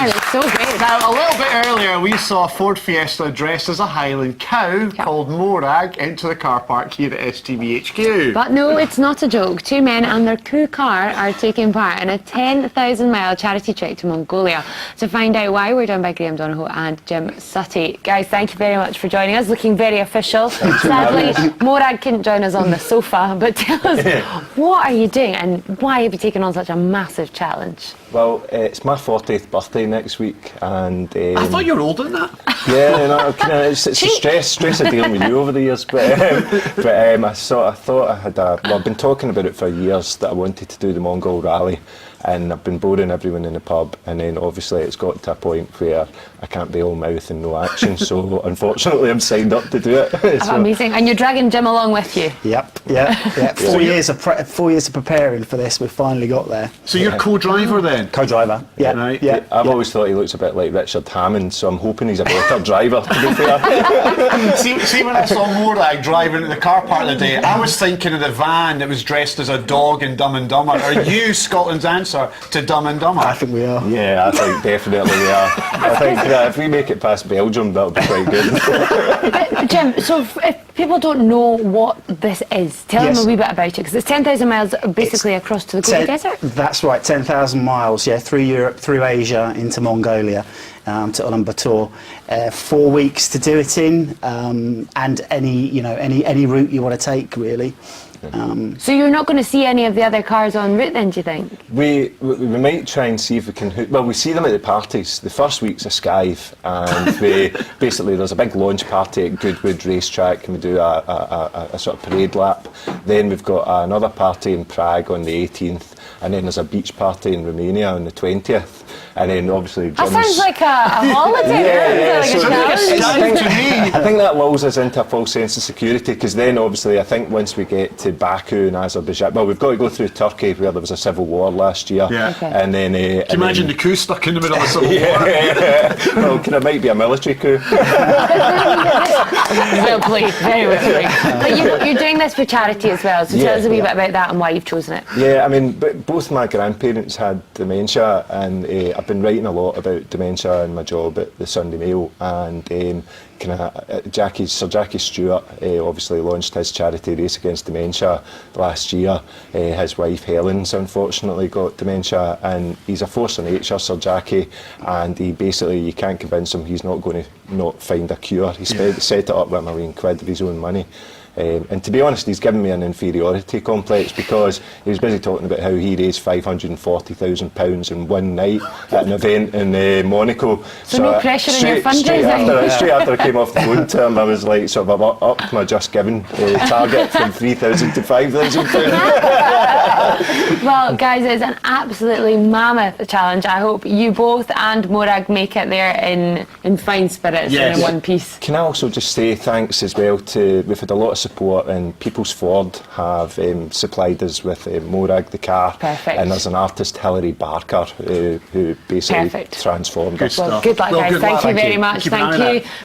man, it's so great. Now, a little bit earlier, we saw a Ford Fiesta dressed as a Highland cow called Morag into the car park here at STV2. But no, it's not a joke. Two men and their coup car are taking part in a 10,000-mile charity trek to Mongolia. To find out why, we're joined by Graeme, Donohoe and Jim Suttie. Guys, thank you very much for joining us. Looking very official. Sadly, Morag couldn't join us on the sofa, but tell us, what are you doing and why have you taken on such a massive challenge? Well, it's my 40th birthday next week, and I thought you were older than that. yeah, no, it's a stress of dealing with you over the years. But I thought I had well, I've been talking about it for years that I wanted to do the Mongol Rally, and I've been boring everyone in the pub, and then obviously it's got to a point where I can't be all mouth and no action, so unfortunately I'm signed up to do it. So. Amazing, and you're dragging Jim along with you. Yep. 4 years of 4 years of preparing for this. We've finally got there. So you're co-driver then? Co-driver. Yeah. Right. Yeah. I've always thought he looks a bit like Richard Hammond, so I'm hoping he's a better driver, to be fair. see, when I saw Morag driving to the car park the day, I was thinking of the van that was dressed as a dog in Dumb and Dumber. Are you Scotland's answer to Dumb and Dumber? I think we are. Yeah, I think definitely we are. I think if we make it past Belgium, that'll be quite good. Jim, so if people don't know what this is, tell them a wee bit about it, because it's 10,000 miles basically across to the Gobi Desert. That's right, 10,000 miles, through Europe, through Asia, into Mongolia, to Ulaanbaatar. 4 weeks to do it in, and any route you want to take, really. So you're not going to see any of the other cars en route then, do you think? We might try and see if we can. Well, we see them at the parties. The first week's a skive, and basically there's a big launch party at Goodwood Racetrack, and we do a sort of parade lap. Then we've got another party in Prague on the 18th, and then there's a beach party in Romania on the 20th. And then obviously That sounds like a holiday. I think that lulls us into a false sense of security, because then obviously I think once we get to Baku and Azerbaijan, well, we've got to go through Turkey where there was a civil war last year. And then can you imagine the coup stuck in the middle of a civil war? Well, it might be a military coup. Well played, very well played. But you're doing this for charity as well, so tell us a wee bit about that and why you've chosen it. Yeah, I mean, both my grandparents had dementia, and I've been writing a lot about dementia in my job at the Sunday Mail, and Sir Jackie Stewart obviously launched his charity Race Against Dementia last year. His wife Helen's unfortunately got dementia, and he's a force of nature, Sir Jackie, and he basically, you can't convince him he's not going to not find a cure. He set it up with £1 million of his own money. And to be honest, he's given me an inferiority complex, because he was busy talking about how he raised £540,000 in one night at an event in Monaco. So no pressure on your fundraising? Straight after I came off the phone to him, I was like, sort of, I've upped my Just Giving target from £3,000 to £5,000. Well, guys, it's an absolutely mammoth challenge. I hope you both and Morag make it there in fine spirits and in one piece. Can I also just say thanks as well to, we've had a lot of support, and People's Ford have supplied us with Morag the car. Perfect. And there's an artist, Hilary Barker, who basically transformed us. Well, good luck, guys. Thank you very much. Thank you.